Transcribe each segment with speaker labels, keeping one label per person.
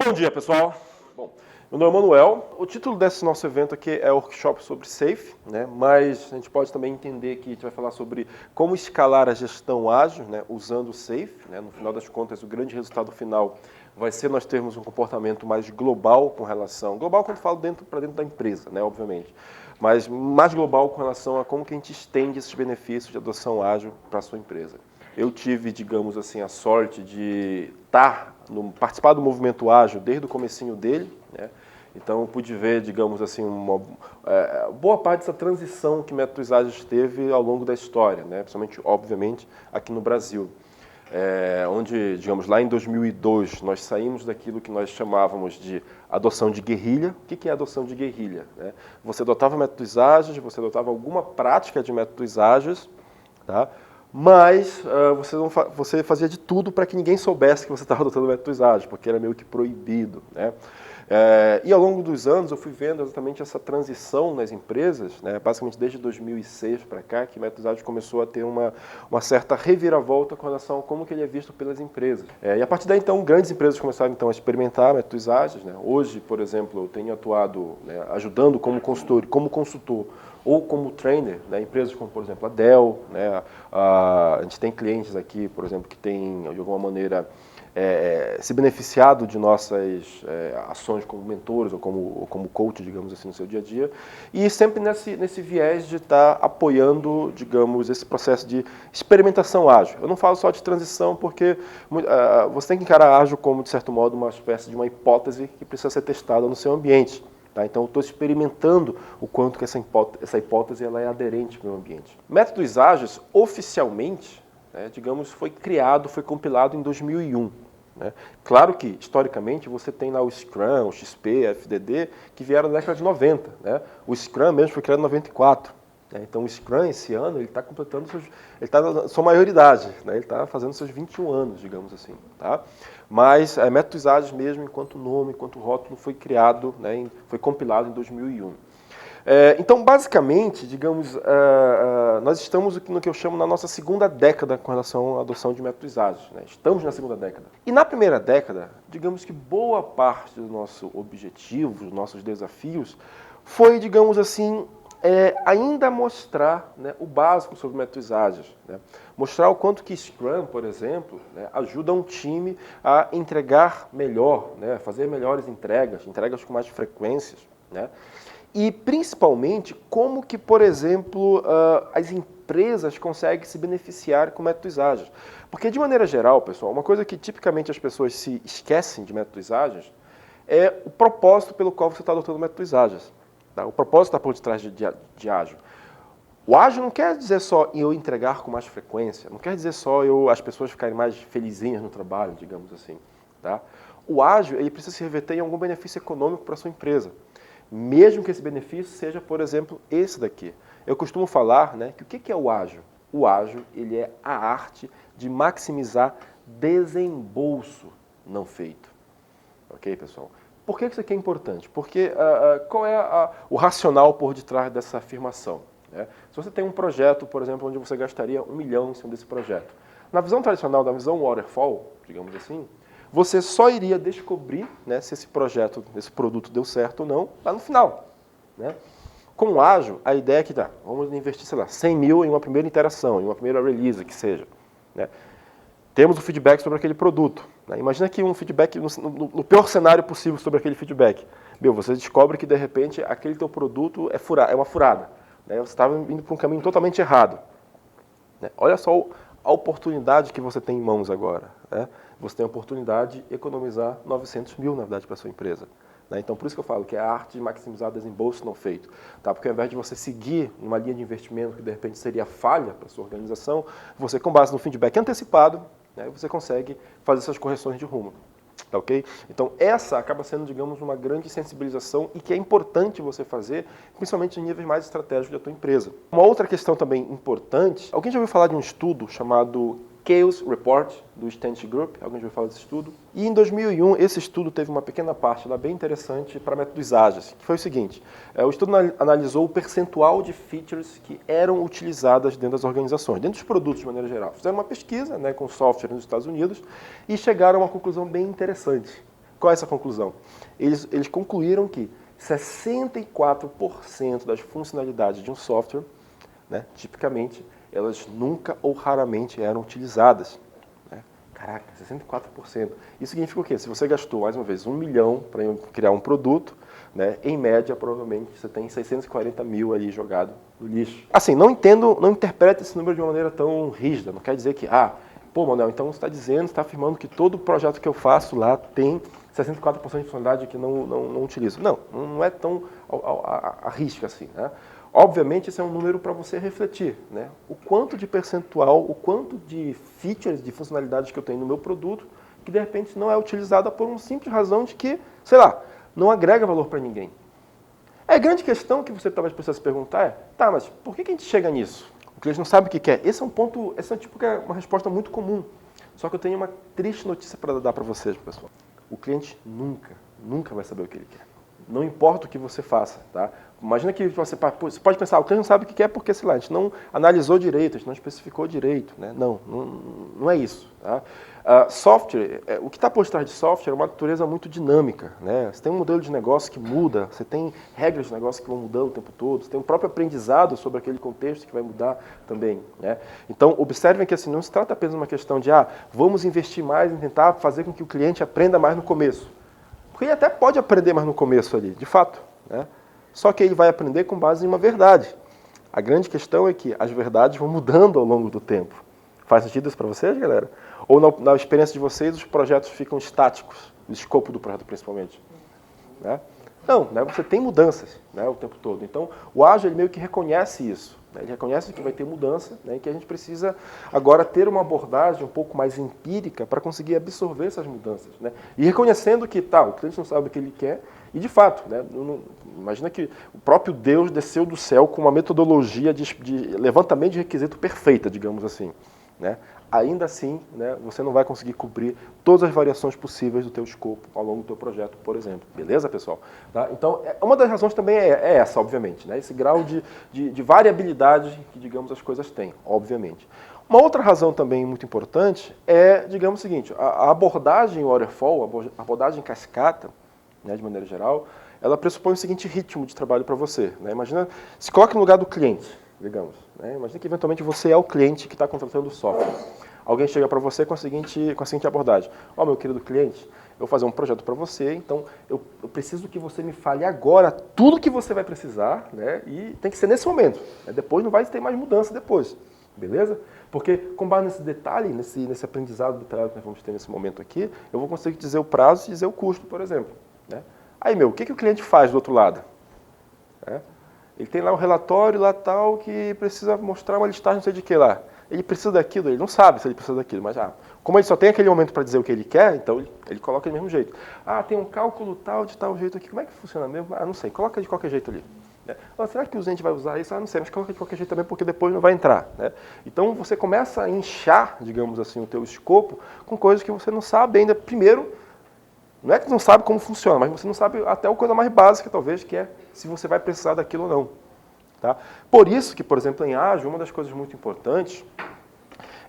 Speaker 1: Bom dia, pessoal. Bom, meu nome é Manuel. O título desse nosso evento aqui é Workshop sobre Safe, né? Mas a gente pode também entender que a gente vai falar sobre como escalar a gestão ágil, né? Usando o Safe, né? No final das contas, o grande resultado final vai ser nós termos um comportamento mais global com relação... Global quando eu falo para dentro da empresa, né? Obviamente. Mas mais global com relação a como que a gente estende esses benefícios de adoção ágil para a sua empresa. Eu tive, digamos assim, a sorte de participar do movimento ágil desde o comecinho dele, né? Então eu pude ver, digamos assim, uma boa parte dessa transição que métodos ágeis teve ao longo da história, né? Principalmente, obviamente, aqui no Brasil. Onde, digamos, lá em 2002, nós saímos daquilo que nós chamávamos de adoção de guerrilha. O que é adoção de guerrilha? Né? Você adotava métodos ágeis, você adotava alguma prática de métodos ágeis, tá? Mas você fazia de tudo para que ninguém soubesse que você estava adotando métodos ágeis, porque era meio que proibido, né? E ao longo dos anos eu fui vendo exatamente essa transição nas empresas, né? Basicamente desde 2006 para cá, que métodos ágeis começou a ter uma certa reviravolta com relação a como que ele é visto pelas empresas. E a partir daí, então, grandes empresas começaram então, a experimentar métodos ágeis, né? Hoje, por exemplo, eu tenho atuado, né, ajudando como consultor ou como trainer, né, empresas como, por exemplo, a Dell, né, a gente tem clientes aqui, por exemplo, que têm, de alguma maneira, se beneficiado de nossas ações como mentores ou como coach, digamos assim, no seu dia a dia, e sempre nesse viés de estar apoiando, digamos, esse processo de experimentação ágil. Eu não falo só de transição, porque você tem que encarar ágil como, de certo modo, uma espécie de uma hipótese que precisa ser testada no seu ambiente. Tá? Então, eu estou experimentando o quanto que essa hipótese ela é aderente ao meu ambiente. Métodos ágeis, oficialmente, né, digamos, foi compilado em 2001. Né? Claro que, historicamente, você tem lá o Scrum, o XP, a FDD, que vieram na década de 90. Né? O Scrum mesmo foi criado em 94. Né? Então, o Scrum, esse ano, ele está completando ele está na sua maioridade. Né? Ele está fazendo seus 21 anos, digamos assim. Tá? Mas métodos ágeis mesmo, enquanto nome, enquanto rótulo, foi criado, né, foi compilado em 2001. Então, basicamente, digamos, nós estamos no que eu chamo na nossa segunda década com relação à adoção de métodos ágeis. Né? Estamos na segunda década. E na primeira década, digamos que boa parte do nosso objetivo, dos nossos desafios, foi, digamos assim, ainda mostrar, né, o básico sobre métodos ágeis. Né? Mostrar o quanto que Scrum, por exemplo, né, ajuda um time a entregar melhor, né, fazer melhores entregas com mais frequências. Né? E, principalmente, como que, por exemplo, as empresas conseguem se beneficiar com métodos ágeis. Porque, de maneira geral, pessoal, uma coisa que tipicamente as pessoas se esquecem de métodos ágeis é o propósito pelo qual você está adotando métodos ágeis. Tá? O propósito está por detrás de ágil. O ágil não quer dizer só eu entregar com mais frequência, não quer dizer só as pessoas ficarem mais felizinhas no trabalho, digamos assim. Tá? O ágil ele precisa se reverter em algum benefício econômico para a sua empresa. Mesmo que esse benefício seja, por exemplo, esse daqui. Eu costumo falar, né, que o que é o ágil? O ágil ele é a arte de maximizar desembolso não feito. Ok, pessoal? Por que isso aqui é importante? Porque qual é o racional por detrás dessa afirmação? Né? Se você tem um projeto, por exemplo, onde você gastaria 1 milhão em cima desse projeto. Na visão tradicional, na visão waterfall, digamos assim, você só iria descobrir, né, se esse projeto, esse produto deu certo ou não, lá no final. Né? Com o ágil, a ideia é que vamos investir, sei lá, 100 mil em uma primeira interação, em uma primeira release, que seja. Né? Temos o feedback sobre aquele produto. Né? Imagina que um feedback, no pior cenário possível sobre aquele feedback. Você descobre que, de repente, aquele teu produto é uma furada. Né? Você estava indo para um caminho totalmente errado. Né? Olha só a oportunidade que você tem em mãos agora. Né? Você tem a oportunidade de economizar 900 mil, na verdade, para a sua empresa. Né? Então, por isso que eu falo que é a arte de maximizar desembolso não feito. Tá? Porque ao invés de você seguir uma linha de investimento que, de repente, seria falha para a sua organização, você, com base no feedback antecipado, né, você consegue fazer essas correções de rumo. Tá, ok? Então, essa acaba sendo, digamos, uma grande sensibilização e que é importante você fazer, principalmente em níveis mais estratégicos da tua empresa. Uma outra questão também importante, alguém já ouviu falar de um estudo chamado Chaos Report, do Stanford Group? Alguém já ouviu falar desse estudo? E em 2001, esse estudo teve uma pequena parte lá bem interessante para métodos ágeis, que foi o seguinte, o estudo analisou o percentual de features que eram utilizadas dentro das organizações, dentro dos produtos de maneira geral. Fizeram uma pesquisa, né, com software nos Estados Unidos e chegaram a uma conclusão bem interessante. Qual é essa conclusão? Eles concluíram que 64% das funcionalidades de um software, né, tipicamente, elas nunca ou raramente eram utilizadas. Né? Caraca, 64%. Isso significa o quê? Se você gastou, mais uma vez, 1 milhão para criar um produto, né, em média, provavelmente, você tem 640 mil ali jogado no lixo. Assim, não interprete esse número de uma maneira tão rígida. Não quer dizer que, pô, Manuel, então você está dizendo, você está afirmando que todo projeto que eu faço lá tem 64% de funcionalidade que não utilizo. Não é tão a risco assim. Né? Obviamente, esse é um número para você refletir. Né? O quanto de percentual, o quanto de features, de funcionalidades que eu tenho no meu produto, que de repente não é utilizada por uma simples razão de que, sei lá, não agrega valor para ninguém. A grande questão que você talvez precisa se perguntar é, mas por que a gente chega nisso? O cliente não sabe o que quer. Esse é um ponto, uma resposta muito comum. Só que eu tenho uma triste notícia para dar para vocês, pessoal. O cliente nunca vai saber o que ele quer. Não importa o que você faça, tá? Imagina que você pode pensar, o cliente não sabe o que quer porque, sei lá, a gente não analisou direito, a gente não especificou direito, né? Não é isso, tá? Software, o que está por trás de software é uma natureza muito dinâmica, né? Você tem um modelo de negócio que muda, você tem regras de negócio que vão mudando o tempo todo, você tem um próprio aprendizado sobre aquele contexto que vai mudar também, né? Então, observem que assim, não se trata apenas de uma questão de, vamos investir mais em tentar fazer com que o cliente aprenda mais no começo. Porque ele até pode aprender mais no começo ali, de fato, né? Só que ele vai aprender com base em uma verdade. A grande questão é que as verdades vão mudando ao longo do tempo. Faz sentido isso para vocês, galera? Ou na experiência de vocês, os projetos ficam estáticos, o escopo do projeto principalmente? Né? Não, né? Você tem mudanças, né, o tempo todo. Então, o ágil ele meio que reconhece isso. Né? Ele reconhece que vai ter mudança, né, e que a gente precisa agora ter uma abordagem um pouco mais empírica para conseguir absorver essas mudanças. Né? E reconhecendo que o cliente não sabe o que ele quer, e de fato, né, imagina que o próprio Deus desceu do céu com uma metodologia de levantamento de requisito perfeita, digamos assim. Né? Ainda assim, né, você não vai conseguir cobrir todas as variações possíveis do teu escopo ao longo do teu projeto, por exemplo. Beleza, pessoal? Tá? Então, uma das razões também é essa, obviamente, né? Esse grau de variabilidade que, digamos, as coisas têm, obviamente. Uma outra razão também muito importante é, digamos o seguinte, a abordagem waterfall, a abordagem cascata, né, de maneira geral, ela pressupõe o seguinte ritmo de trabalho para você. Né? Imagina, se coloque no lugar do cliente, digamos. Né? Imagina que eventualmente você é o cliente que está contratando o software. Alguém chega para você com a seguinte abordagem. Meu querido cliente, eu vou fazer um projeto para você, então eu preciso que você me fale agora tudo que você vai precisar, né? E tem que ser nesse momento. Né? Depois não vai ter mais mudança depois. Beleza? Porque com base nesse detalhe, nesse aprendizado detalhado que nós vamos ter nesse momento aqui, eu vou conseguir dizer o prazo e dizer o custo, por exemplo. Né? Aí, o que o cliente faz do outro lado? Ele tem lá um relatório lá tal que precisa mostrar uma listagem não sei de que lá. Ele precisa daquilo, ele não sabe se ele precisa daquilo, mas como ele só tem aquele momento para dizer o que ele quer, então ele coloca do mesmo jeito. Tem um cálculo tal, de tal jeito aqui, como é que funciona mesmo? Não sei, coloca de qualquer jeito ali. Será que o cliente vai usar isso? Não sei, mas coloca de qualquer jeito também porque depois não vai entrar. Né? Então você começa a inchar, digamos assim, o teu escopo com coisas que você não sabe ainda. Primeiro, não é que não sabe como funciona, mas você não sabe até a coisa mais básica, talvez, que é se você vai precisar daquilo ou não. Tá? Por isso que, por exemplo, em ágil, uma das coisas muito importantes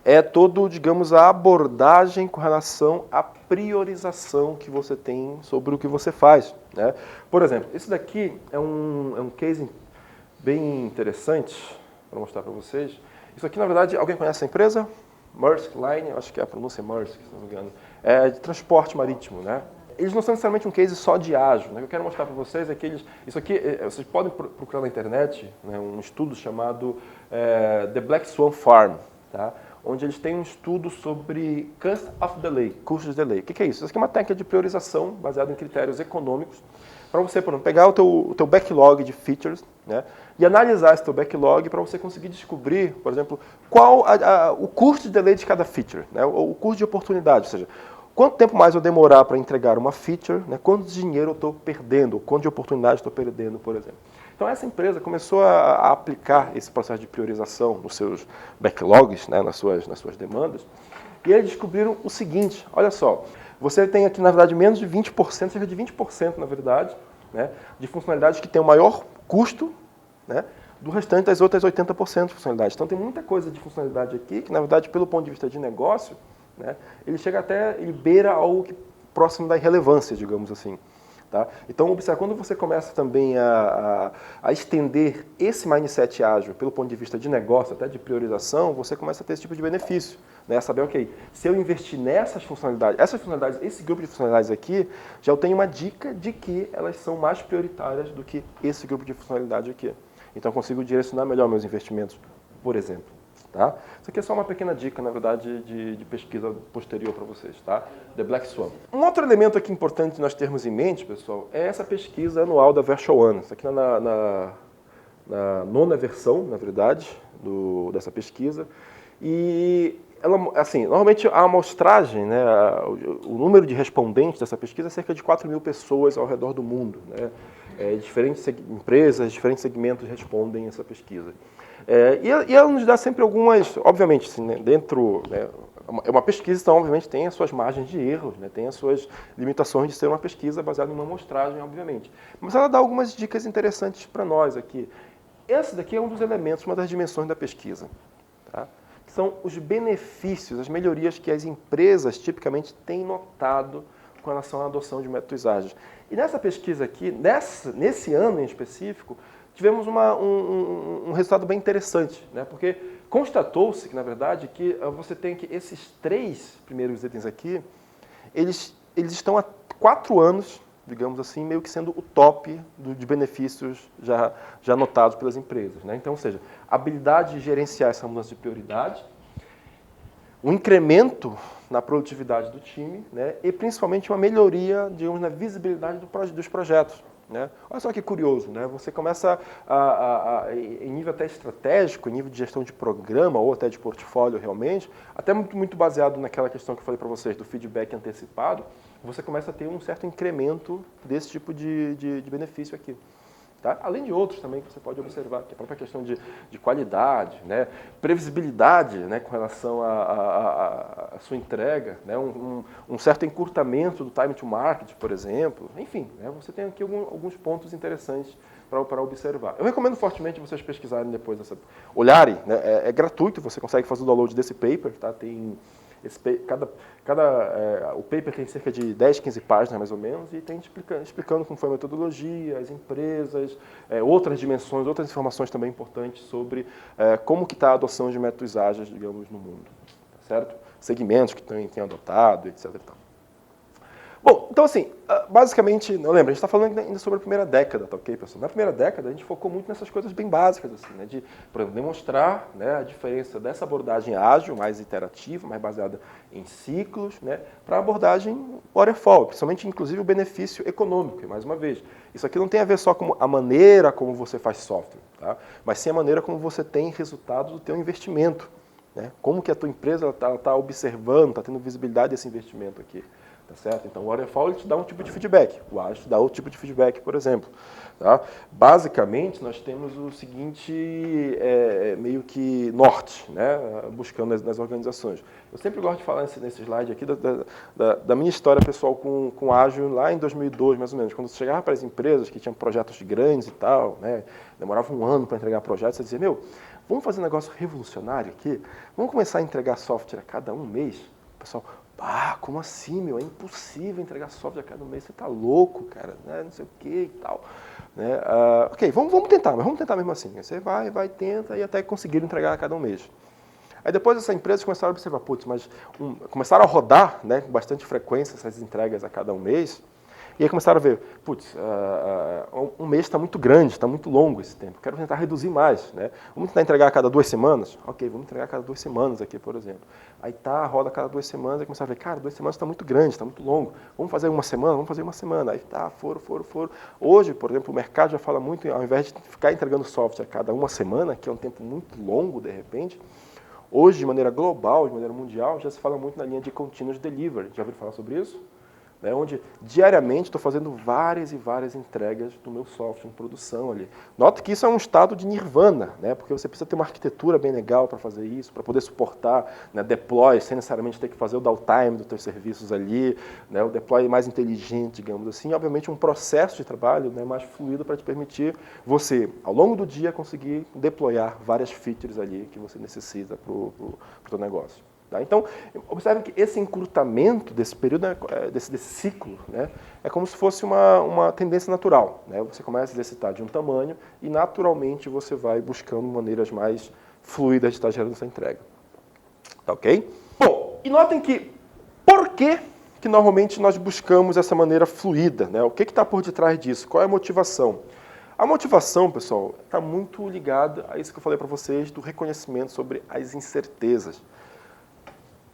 Speaker 1: é digamos, a abordagem com relação à priorização que você tem sobre o que você faz. Né? Por exemplo, esse daqui é um case bem interessante para mostrar para vocês. Isso aqui, na verdade, alguém conhece a empresa? Maersk Line, acho que é a pronúncia Maersk, se não me engano. É de transporte marítimo, né? Eles não são necessariamente um case só de ágil. Né? O que eu quero mostrar para vocês é que isso aqui, vocês podem procurar na internet, né, um estudo chamado The Black Swan Farm, tá? Onde eles têm um estudo sobre cost of delay, custos de delay. O que é isso? Isso aqui é uma técnica de priorização baseada em critérios econômicos para você, por exemplo, pegar o teu backlog de features, né, e analisar esse teu backlog para você conseguir descobrir, por exemplo, qual o custo de delay de cada feature, né, o custo de oportunidade, ou seja, quanto tempo mais eu demorar para entregar uma feature, né, quanto dinheiro eu estou perdendo, quanto de oportunidade estou perdendo, por exemplo. Então essa empresa começou a aplicar esse processo de priorização nos seus backlogs, né, nas suas demandas, e eles descobriram o seguinte, olha só, você tem aqui, na verdade, menos de 20%, cerca de 20%, na verdade, né, de funcionalidades que tem o maior custo, né, do restante das outras 80% de funcionalidades. Então tem muita coisa de funcionalidade aqui que, na verdade, pelo ponto de vista de negócio, né, ele chega até, ele beira algo que próximo da irrelevância, digamos assim. Tá? Então, observe, quando você começa também a estender esse mindset ágil pelo ponto de vista de negócio, até de priorização, você começa a ter esse tipo de benefício. Né? Saber, ok, se eu investir nessas funcionalidades, esse grupo de funcionalidades aqui, já eu tenho uma dica de que elas são mais prioritárias do que esse grupo de funcionalidade aqui. Então, eu consigo direcionar melhor meus investimentos, por exemplo. Tá? Isso aqui é só uma pequena dica, na verdade, de pesquisa posterior para vocês, tá? The Black Swan. Um outro elemento aqui importante nós termos em mente, pessoal, é essa pesquisa anual da Virtual One. Isso aqui é na 9ª versão, na verdade, dessa pesquisa. E ela, assim, normalmente a amostragem, né, o número de respondentes dessa pesquisa é cerca de 4.000 pessoas ao redor do mundo. Né? Diferentes empresas, diferentes segmentos respondem essa pesquisa. E ela nos dá sempre algumas, obviamente, assim, né, dentro, né, é uma pesquisa, então, obviamente, tem as suas margens de erros, né, tem as suas limitações de ser uma pesquisa baseada em uma amostragem, obviamente. Mas ela dá algumas dicas interessantes para nós aqui. Esse daqui é um dos elementos, uma das dimensões da pesquisa. Tá? Que são os benefícios, as melhorias que as empresas tipicamente têm notado com relação à adoção de métodos ágeis. E nessa pesquisa aqui, nesse ano em específico, tivemos um resultado bem interessante, né? Porque constatou-se que, na verdade, que você tem que esses 3 primeiros itens aqui, eles estão há 4 anos, digamos assim, meio que sendo o top de benefícios já notados pelas empresas. Né? Então, ou seja, a habilidade de gerenciar essa mudança de prioridade, um incremento na produtividade do time, né? E principalmente uma melhoria, digamos, na visibilidade dos projetos. Né? Olha só que curioso, né? Você começa em nível até estratégico, em nível de gestão de programa ou até de portfólio realmente, até muito baseado naquela questão que eu falei para vocês do feedback antecipado, você começa a ter um certo incremento desse tipo de benefício aqui. Tá? Além de outros também que você pode observar, que é a própria questão de qualidade, né? Previsibilidade, né? Com relação à sua entrega, né? Um certo encurtamento do time to market, por exemplo. Enfim, né? Você tem aqui alguns pontos interessantes para observar. Eu recomendo fortemente vocês pesquisarem depois, olharem. Né? É gratuito, você consegue fazer o download desse paper. Tá? Tem o paper tem cerca de 10, 15 páginas, mais ou menos, e tem explicando como foi a metodologia, as empresas, outras dimensões, outras informações também importantes sobre como que está a adoção de métodos ágeis, digamos, no mundo. Tá certo? Segmentos que têm adotado, etc. E tal. Bom, então assim, basicamente, não lembra, a gente está falando ainda sobre a primeira década, tá ok, pessoal? Na primeira década, a gente focou muito nessas coisas bem básicas, assim, né? De, por exemplo, demonstrar, né, a diferença dessa abordagem ágil, mais iterativa, mais baseada em ciclos, né, para a abordagem waterfall, principalmente, inclusive, o benefício econômico, e mais uma vez. Isso aqui não tem a ver só com a maneira como você faz software, tá? Mas sim a maneira como você tem resultados do teu investimento. Né? Como que a tua empresa está observando, está tendo visibilidade desse investimento aqui. Tá certo? Então, o waterfall ele te dá um tipo de feedback, o ágil te dá outro tipo de feedback, por exemplo. Tá? Basicamente, nós temos o seguinte, meio que norte, né? Buscando nas organizações. Eu sempre gosto de falar nesse slide aqui da minha história pessoal com ágil lá em 2002, mais ou menos, quando você chegava para as empresas que tinham projetos grandes e tal, né? Demorava um ano para entregar projetos, você dizia, vamos fazer um negócio revolucionário aqui? Vamos começar a entregar software a cada um mês? O pessoal, como assim, meu? É impossível entregar software a cada mês, você tá louco, cara, né? Não sei o que e tal. Né? Ok, vamos tentar, mas vamos tentar mesmo assim. Você vai, tenta e até conseguir entregar a cada um mês. Aí depois essa empresa começaram a observar, começaram a rodar, né, com bastante frequência essas entregas a cada um mês. E aí começaram a ver, um mês está muito grande, está muito longo esse tempo, quero tentar reduzir mais. Né? Vamos tentar entregar a cada 2 semanas? Ok, vamos entregar a cada 2 semanas aqui, por exemplo. Aí roda a cada 2 semanas, e começaram a ver, cara, 2 semanas está muito grande, está muito longo. Vamos fazer uma semana? Vamos fazer uma semana. Aí foram. Hoje, por exemplo, o mercado já fala muito, ao invés de ficar entregando software a cada uma semana, que é um tempo muito longo, de repente, hoje, de maneira global, de maneira mundial, já se fala muito na linha de continuous delivery. Já ouviram falar sobre isso? Né, onde diariamente estou fazendo várias e várias entregas do meu software em produção ali. Nota que isso é um estado de nirvana, né, porque você precisa ter uma arquitetura bem legal para fazer isso, para poder suportar, né, deploy sem necessariamente ter que fazer o downtime dos teus serviços ali, né, o deploy mais inteligente, digamos assim, e obviamente um processo de trabalho, né, mais fluido para te permitir você, ao longo do dia, conseguir deployar várias features ali que você necessita para o teu negócio. Tá? Então, observem que esse encurtamento desse período, desse ciclo, né, é como se fosse uma tendência natural. Né? Você começa a exercitar de um tamanho e, naturalmente, você vai buscando maneiras mais fluidas de estar gerando essa entrega. Tá ok? Bom, e notem que, por que normalmente nós buscamos essa maneira fluida? Né? O que está por detrás disso? Qual é a motivação? A motivação, pessoal, está muito ligada a isso que eu falei para vocês, do reconhecimento sobre as incertezas.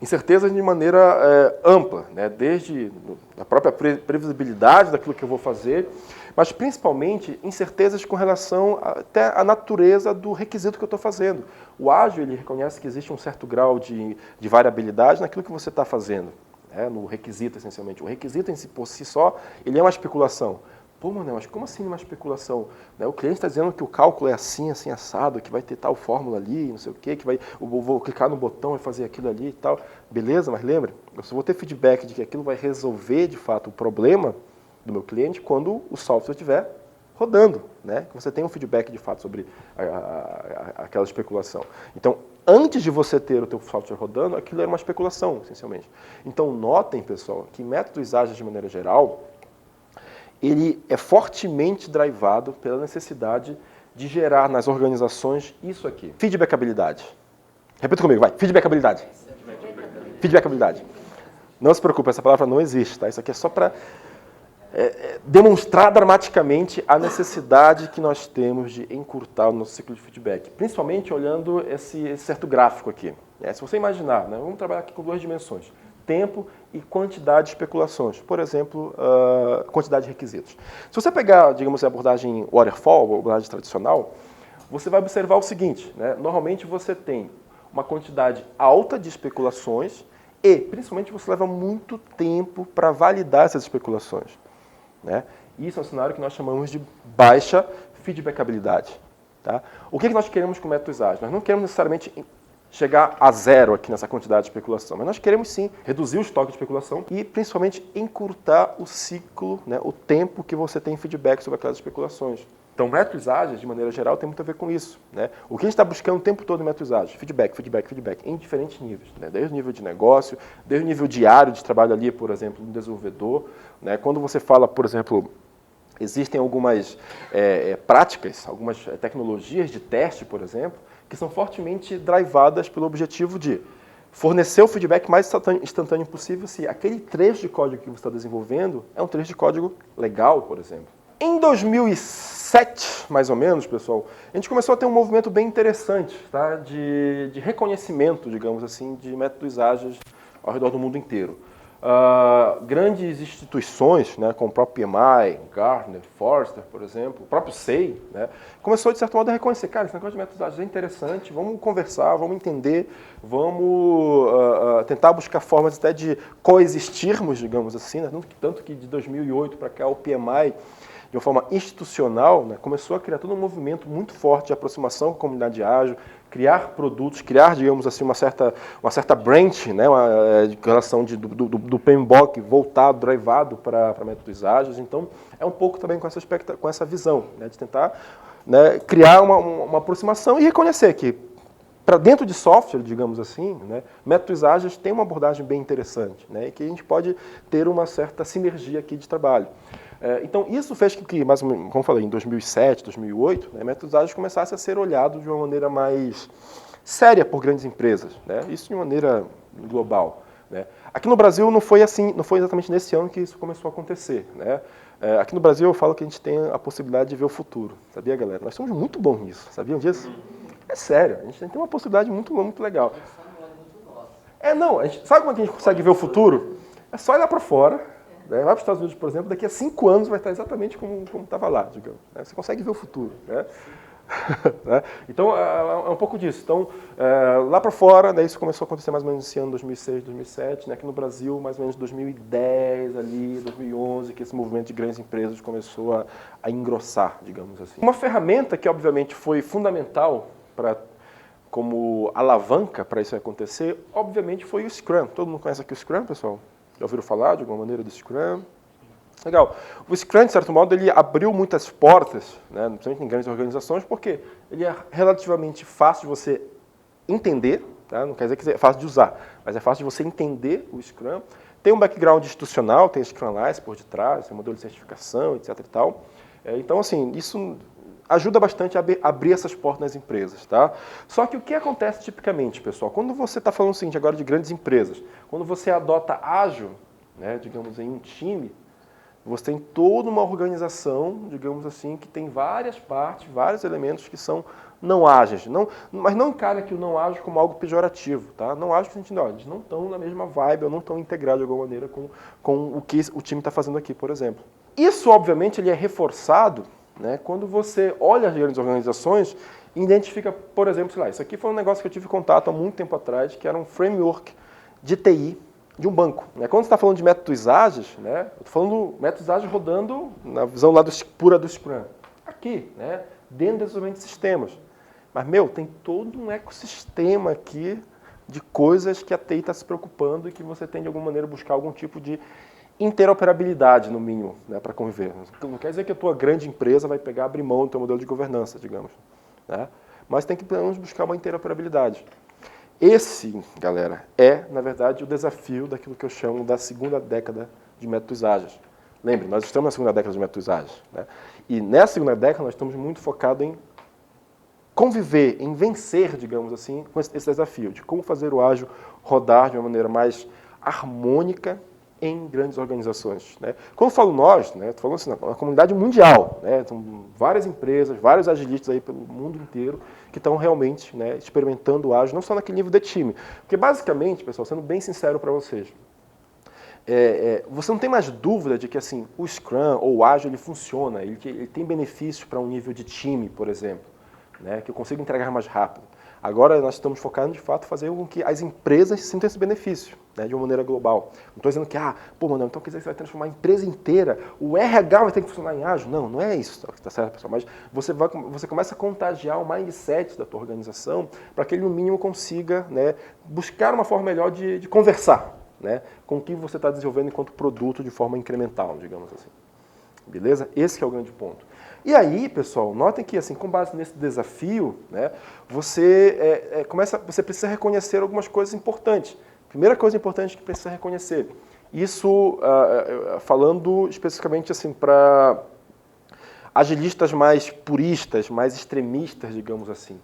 Speaker 1: Incertezas de maneira ampla, né? Desde a própria previsibilidade daquilo que eu vou fazer, mas principalmente incertezas com relação até à natureza do requisito que eu estou fazendo. O ágil, ele reconhece que existe um certo grau de variabilidade naquilo que você está fazendo, né? No requisito, essencialmente. O requisito em si, por si só, ele é uma especulação. Pô, Manel, mas como assim uma especulação? O cliente está dizendo que o cálculo é assim, assim, assado, que vai ter tal fórmula ali, não sei o quê, que eu vou clicar no botão e fazer aquilo ali e tal. Beleza, mas lembre, eu só vou ter feedback de que aquilo vai resolver, de fato, o problema do meu cliente quando o software estiver rodando, né? Que você tem um feedback, de fato, sobre aquela especulação. Então, antes de você ter o teu software rodando, aquilo era uma especulação, essencialmente. Então, notem, pessoal, que métodos ágeis, de maneira geral, ele é fortemente drivado pela necessidade de gerar nas organizações isso aqui. Feedbackabilidade. Repita comigo, vai. Feedbackabilidade. Feedbackabilidade. Não se preocupe, essa palavra não existe, tá? Isso aqui é só para demonstrar dramaticamente a necessidade que nós temos de encurtar o nosso ciclo de feedback. Principalmente olhando esse certo gráfico aqui. Se você imaginar, né, vamos trabalhar aqui com duas dimensões. Tempo e quantidade de especulações. Por exemplo, quantidade de requisitos. Se você pegar, digamos, a abordagem waterfall, a abordagem tradicional, você vai observar o seguinte, né? Normalmente você tem uma quantidade alta de especulações e, principalmente, você leva muito tempo para validar essas especulações. Né? Isso é um cenário que nós chamamos de baixa feedbackabilidade. Tá? O que nós queremos com métodos ágeis? Nós não queremos necessariamente chegar a zero aqui nessa quantidade de especulação, mas nós queremos sim reduzir o estoque de especulação e principalmente encurtar o ciclo, né, o tempo que você tem feedback sobre aquelas especulações. Então, métodos ágeis, de maneira geral, tem muito a ver com isso. Né? O que a gente está buscando o tempo todo em métodos ágeis? Feedback, feedback, feedback, em diferentes níveis. Né? Desde o nível de negócio, desde o nível diário de trabalho ali, por exemplo, do desenvolvedor. Né? Quando você fala, por exemplo, existem algumas práticas, algumas tecnologias de teste, por exemplo, que são fortemente drivadas pelo objetivo de fornecer o feedback mais instantâneo possível se aquele trecho de código que você está desenvolvendo é um trecho de código legal, por exemplo. Em 2007, mais ou menos, pessoal, a gente começou a ter um movimento bem interessante, tá? de reconhecimento, digamos assim, de métodos ágeis ao redor do mundo inteiro. Grandes instituições, né, como o próprio PMI, Gartner, Forrester, por exemplo, o próprio SEI, né, começou, de certo modo, a reconhecer, cara, esse negócio de métodos ágeis é interessante, vamos conversar, vamos entender, vamos tentar buscar formas até de coexistirmos, digamos assim, né, tanto que de 2008 para cá o PMI, de uma forma institucional, né, começou a criar todo um movimento muito forte de aproximação com a comunidade ágil, criar produtos, criar, digamos assim, uma certa branch, né, de relação do PMBOK voltado, drivado para métodos ágeis. Então, é um pouco também com essa visão, né, de tentar, né, criar uma aproximação e reconhecer que, para dentro de software, digamos assim, né, métodos ágeis tem uma abordagem bem interessante, né, e que a gente pode ter uma certa sinergia aqui de trabalho. Então, isso fez com que, como eu falei, em 2007, 2008, né, métodos ágeis começassem a ser olhados de uma maneira mais séria por grandes empresas, né, isso de maneira global. Né. Aqui no Brasil não foi assim, não foi exatamente nesse ano que isso começou a acontecer. Né. Aqui no Brasil eu falo que a gente tem a possibilidade de ver o futuro, sabia, galera? Nós somos muito bons nisso, sabiam disso? É sério, a gente tem uma possibilidade muito legal. Não, sabe como é que a gente consegue ver o futuro? É só olhar para fora. Vai para os Estados Unidos, por exemplo, daqui a 5 anos vai estar exatamente como estava lá, digamos. Você consegue ver o futuro. Né? Então, é um pouco disso. Então, lá para fora, isso começou a acontecer mais ou menos esse ano, 2006, 2007. Né? Aqui no Brasil, mais ou menos 2010, ali, 2011, que esse movimento de grandes empresas começou a engrossar, digamos assim. Uma ferramenta que, obviamente, foi fundamental como alavanca para isso acontecer, obviamente, foi o Scrum. Todo mundo conhece aqui o Scrum, pessoal? Já ouviram falar de alguma maneira do Scrum? Legal. O Scrum, de certo modo, ele abriu muitas portas, né, principalmente em grandes organizações, porque ele é relativamente fácil de você entender, tá? Não quer dizer que é fácil de usar, mas é fácil de você entender o Scrum. Tem um background institucional, tem Scrum Alliance por detrás, tem modelo de certificação, etc. e tal. Então, assim, isso ajuda bastante a abrir essas portas nas empresas, tá? Só que o que acontece tipicamente, pessoal, quando você está falando o seguinte agora de grandes empresas, quando você adota ágil, né, digamos em um time, você tem toda uma organização, digamos assim, que tem várias partes, vários elementos que são não ágeis. Mas não encara aqui o não ágil como algo pejorativo, tá? Não ágil no sentido, ó, eles não estão na mesma vibe, ou não estão integrados de alguma maneira com o que o time está fazendo aqui, por exemplo. Isso, obviamente, ele é reforçado, né, quando você olha as grandes organizações e identifica, por exemplo, sei lá, isso aqui foi um negócio que eu tive contato há muito tempo atrás, que era um framework de TI de um banco. Quando você está falando de métodos ágeis, né, eu estou falando de métodos ágeis rodando na visão lá pura do Scrum. Aqui, né, dentro do desenvolvimento de sistemas. Mas, tem todo um ecossistema aqui de coisas que a TI está se preocupando e que você tem, de alguma maneira, buscar algum tipo de interoperabilidade, no mínimo, né, para conviver. Não quer dizer que a tua grande empresa vai pegar, abrir mão do teu modelo de governança, digamos. Né? Mas tem que, pelo menos, buscar uma interoperabilidade. Esse, galera, na verdade, o desafio daquilo que eu chamo da segunda década de métodos ágeis. Lembre, nós estamos na segunda década de métodos ágeis. Né? E nessa segunda década nós estamos muito focados em conviver, em vencer, digamos assim, com esse desafio de como fazer o ágil rodar de uma maneira mais harmônica em grandes organizações. Né? Quando eu falo nós, né, estou falando assim, uma comunidade mundial, né, são várias empresas, vários agilistas aí pelo mundo inteiro que estão realmente, né, experimentando o ágil, não só naquele nível de time. Porque basicamente, pessoal, sendo bem sincero para vocês, você não tem mais dúvida de que assim, o Scrum ou o ágil ele funciona, ele tem benefícios para um nível de time, por exemplo, né, que eu consigo entregar mais rápido. Agora nós estamos focando, de fato, em fazer com que as empresas sintam esse benefício, né, de uma maneira global. Não estou dizendo que, Manuel, então quer dizer que você vai transformar a empresa inteira, o RH vai ter que funcionar em ágil? Não, não é isso, tá certo, pessoal? Mas você começa a contagiar o mindset da tua organização para que ele, no mínimo, consiga, né, buscar uma forma melhor de conversar, né, com o que você está desenvolvendo enquanto produto de forma incremental, digamos assim. Beleza? Esse que é o grande ponto. E aí, pessoal, notem que, assim, com base nesse desafio, né, você precisa reconhecer algumas coisas importantes. Primeira coisa importante que precisa reconhecer, isso falando especificamente assim, para agilistas mais puristas, mais extremistas, digamos assim.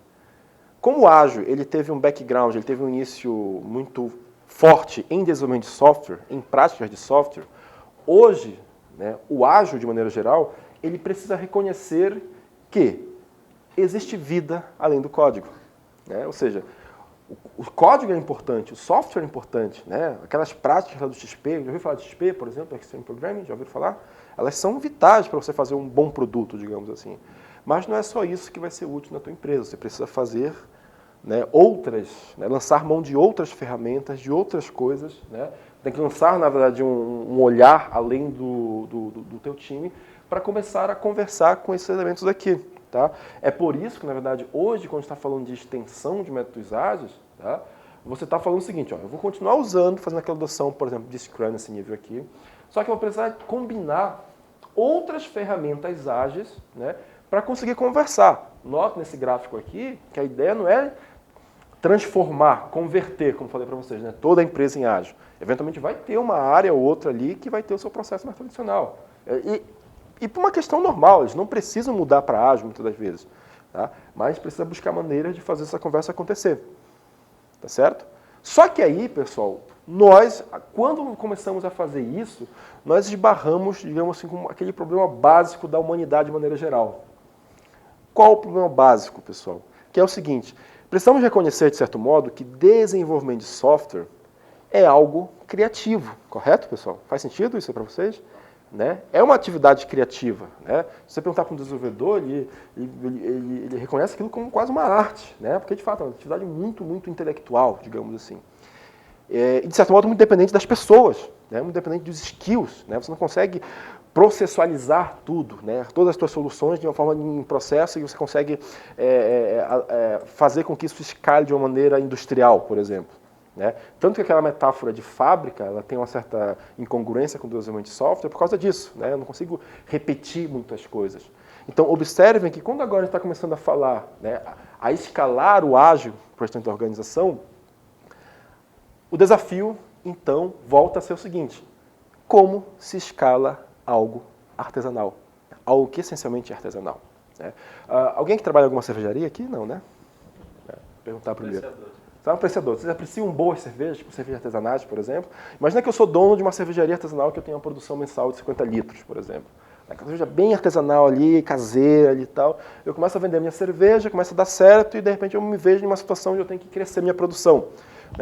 Speaker 1: Como o ágil ele teve um background, ele teve um início muito forte em desenvolvimento de software, em práticas de software, hoje, né, o ágil, de maneira geral, ele precisa reconhecer que existe vida além do código. Né? Ou seja, o código é importante, o software é importante. Né? Aquelas práticas lá do XP, já ouviu falar de XP, por exemplo, Extreme Programming, já ouviram falar? Elas são vitais para você fazer um bom produto, digamos assim. Mas não é só isso que vai ser útil na tua empresa. Você precisa fazer, né, outras, né, lançar mão de outras ferramentas, de outras coisas. Né? Tem que lançar, na verdade, um olhar além do teu time para começar a conversar com esses elementos aqui. Tá? É por isso que, na verdade, hoje, quando a gente está falando de extensão de métodos ágeis, tá, você está falando o seguinte, eu vou continuar usando, fazendo aquela adoção, por exemplo, de Scrum nesse nível aqui, só que eu vou precisar combinar outras ferramentas ágeis, né, para conseguir conversar. Nota nesse gráfico aqui que a ideia não é transformar, converter, como falei para vocês, né, toda a empresa em ágil. Eventualmente vai ter uma área ou outra ali que vai ter o seu processo mais tradicional. E por uma questão normal, eles não precisam mudar para ágil muitas das vezes. Tá? Mas precisa buscar maneiras de fazer essa conversa acontecer. Tá certo? Só que aí, pessoal, nós, quando começamos a fazer isso, nós esbarramos, digamos assim, com aquele problema básico da humanidade de maneira geral. Qual o problema básico, pessoal? Que é o seguinte, precisamos reconhecer, de certo modo, que desenvolvimento de software é algo criativo. Correto, pessoal? Faz sentido isso para vocês? Né? É uma atividade criativa. Né? Se você perguntar para um desenvolvedor, ele reconhece aquilo como quase uma arte, né? Porque, de fato, é uma atividade muito, muito intelectual, digamos assim. E, de certo modo, muito dependente das pessoas, né? Muito dependente dos skills. Né? Você não consegue processualizar tudo, né? Todas as suas soluções de uma forma de um processo e você consegue fazer com que isso escale de uma maneira industrial, por exemplo. Né? Tanto que aquela metáfora de fábrica ela tem uma certa incongruência com o desenvolvimento de software por causa disso. Né? Eu não consigo repetir muitas coisas. Então, observem que quando agora a gente está começando a falar, né, a escalar o ágil para o restante da organização, O desafio, então, volta a ser o seguinte: como se escala algo artesanal? Algo que essencialmente é artesanal. Né? Alguém que trabalha em alguma cervejaria aqui? Não, né? Perguntar primeiro. Sabe, um apreciador. Vocês apreciam boas cervejas, tipo cervejas artesanais, por exemplo? Imagina que eu sou dono de uma cervejaria artesanal que eu tenho uma produção mensal de 50 litros, por exemplo. Uma cerveja bem artesanal ali, caseira ali e tal. Eu começo a vender minha cerveja, começa a dar certo e de repente eu me vejo numa situação onde eu tenho que crescer minha produção.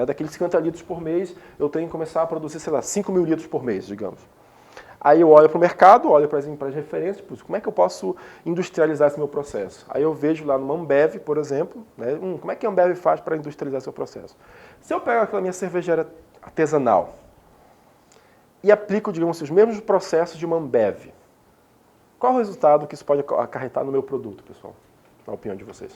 Speaker 1: Daqueles 50 litros por mês, eu tenho que começar a produzir, sei lá, 5 mil litros por mês, digamos. Aí eu olho para o mercado, olho para as referências, tipo, como é que eu posso industrializar esse meu processo? Aí eu vejo lá numa Ambev, por exemplo, né, como é que a Ambev faz para industrializar seu processo? Se eu pego aquela minha cervejaria artesanal e aplico, digamos, os mesmos processos de uma Ambev, qual o resultado que isso pode acarretar no meu produto, pessoal? Na opinião de vocês?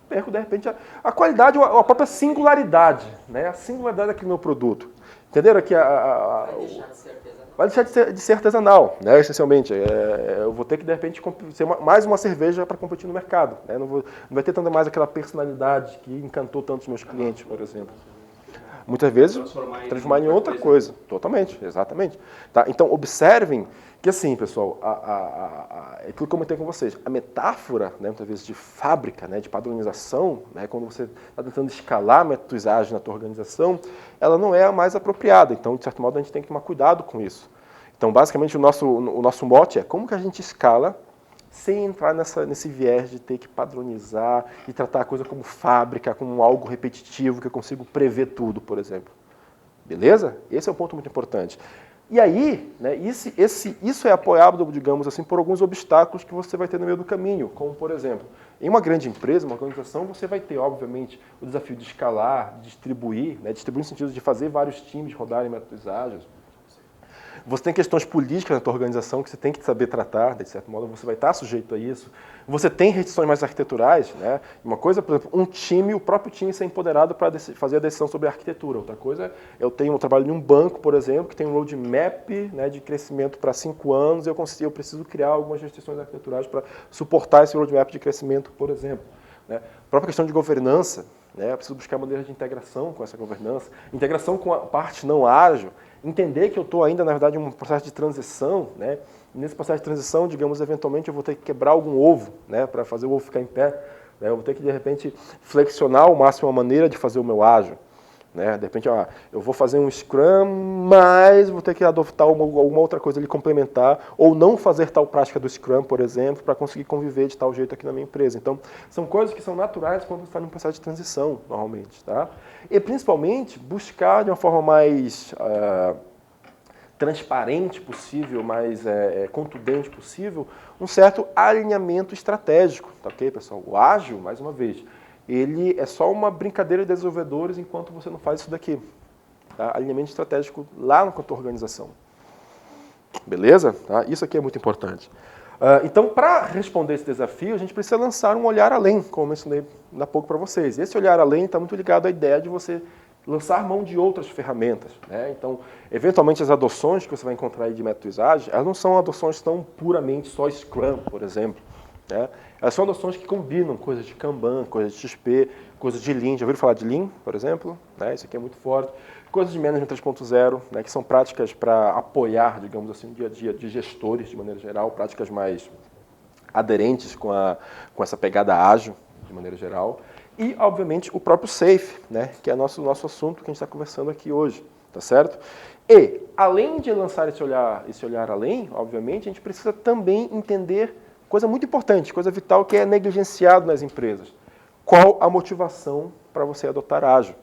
Speaker 1: Perco, de repente, a qualidade ou a própria singularidade, né? A singularidade daquele meu produto. Entenderam aqui?
Speaker 2: Vai deixar de ser artesanal.
Speaker 1: Vai deixar de ser artesanal, né? Essencialmente. Eu vou ter que, de repente, ser mais uma cerveja para competir no mercado. Né? Não vai ter tanto mais aquela personalidade que encantou tantos meus clientes, por exemplo. Muitas vezes, transformar em outra coisa. Totalmente, exatamente. Tá? Então, observem que, assim, pessoal, é aquilo que eu comentei com vocês. A metáfora, né, muitas vezes, de fábrica, né, de padronização, né, quando você está tentando escalar métodos ágeis na tua organização, ela não é a mais apropriada. Então, de certo modo, a gente tem que tomar cuidado com isso. Então, basicamente, o nosso mote é como que a gente escala sem entrar nesse viés de ter que padronizar e tratar a coisa como fábrica, como algo repetitivo, que eu consigo prever tudo, por exemplo. Beleza? Esse é um ponto muito importante. E aí, né, isso é apoiado, digamos assim, por alguns obstáculos que você vai ter no meio do caminho, como, por exemplo, em uma grande empresa, uma organização, você vai ter, obviamente, o desafio de escalar, de distribuir, né, distribuir no sentido de fazer vários times rodarem métodos ágeis. Você tem questões políticas na tua organização que você tem que saber tratar, de certo modo você vai estar sujeito a isso. Você tem restrições mais arquiteturais, né? Uma coisa, por exemplo, o próprio time ser empoderado para fazer a decisão sobre a arquitetura. Outra coisa, eu trabalho em um banco, por exemplo, que tem um roadmap, né, de crescimento para 5 anos, eu preciso criar algumas restrições arquiteturais para suportar esse roadmap de crescimento, por exemplo. Né? A própria questão de governança, né? Eu preciso buscar maneiras de integração com essa governança, integração com a parte não ágil, entender que eu estou ainda, na verdade, em um processo de transição, né? E nesse processo de transição, digamos, eventualmente eu vou ter que quebrar algum ovo, né? Para fazer o ovo ficar em pé. Né? Eu vou ter que, de repente, flexionar ao máximo a maneira de fazer o meu ágil. Né? De repente, eu vou fazer um Scrum, mas vou ter que adotar alguma outra coisa ali complementar, ou não fazer tal prática do Scrum, por exemplo, para conseguir conviver de tal jeito aqui na minha empresa. Então, são coisas que são naturais quando você está num processo de transição, normalmente. Tá? E, principalmente, buscar de uma forma mais transparente possível, mais contundente possível, um certo alinhamento estratégico. Tá ok, pessoal? O ágil, mais uma vez, ele é só uma brincadeira de desenvolvedores enquanto você não faz isso daqui. Tá? Alinhamento estratégico lá na tua organização. Beleza? Tá? Isso aqui é muito importante. Então, para responder esse desafio, a gente precisa lançar um olhar além, como eu mencionei há pouco para vocês. Esse olhar além está muito ligado à ideia de você lançar mão de outras ferramentas. Né? Então, eventualmente, as adoções que você vai encontrar aí de métodos ágeis, elas não são adoções tão puramente só Scrum, por exemplo. Né? Elas são adoções que combinam coisas de Kanban, coisas de XP, coisas de Lean. Já ouviram falar de Lean, por exemplo? Né? Isso aqui é muito forte. Coisas de Management 3.0, né? Que são práticas para apoiar, digamos assim, o dia a dia de gestores, de maneira geral, práticas mais aderentes com essa pegada ágil, de maneira geral. E, obviamente, o próprio SAFe, né? Que é nosso assunto que a gente está conversando aqui hoje. Tá certo? E, além de lançar esse olhar além, obviamente, a gente precisa também entender coisa muito importante, coisa vital que é negligenciado nas empresas. Qual a motivação para você adotar ágil?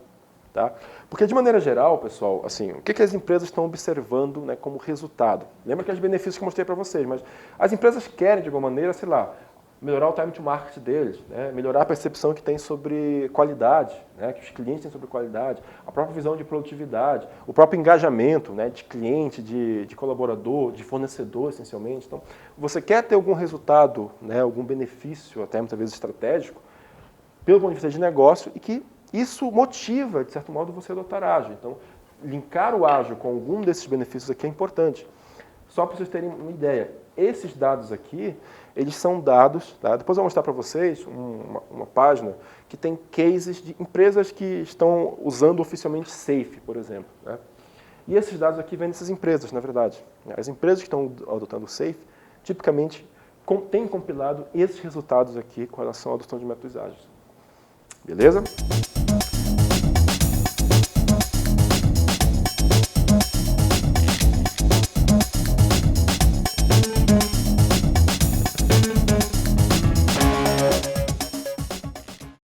Speaker 1: Tá? Porque, de maneira geral, pessoal, assim, o que as empresas estão observando, né, como resultado? Lembra que os benefícios que eu mostrei para vocês, mas as empresas querem, de alguma maneira, sei lá, melhorar o time to market deles, né? Melhorar a percepção que tem sobre qualidade, né? Que os clientes têm sobre qualidade, a própria visão de produtividade, o próprio engajamento, né? De cliente, de colaborador, de fornecedor, essencialmente. Então, você quer ter algum resultado, né? Algum benefício, até muitas vezes estratégico, pelo ponto de vista de negócio, e que isso motiva, de certo modo, você a adotar ágil. Então, linkar o ágil com algum desses benefícios aqui é importante. Só para vocês terem uma ideia, esses dados aqui, eles são dados, tá? Depois eu vou mostrar para vocês uma página que tem cases de empresas que estão usando oficialmente SAFe, por exemplo, né? E esses dados aqui vêm dessas empresas, na verdade. As empresas que estão adotando o SAFe, tipicamente, têm compilado esses resultados aqui com relação à adoção de métodos ágeis. Beleza?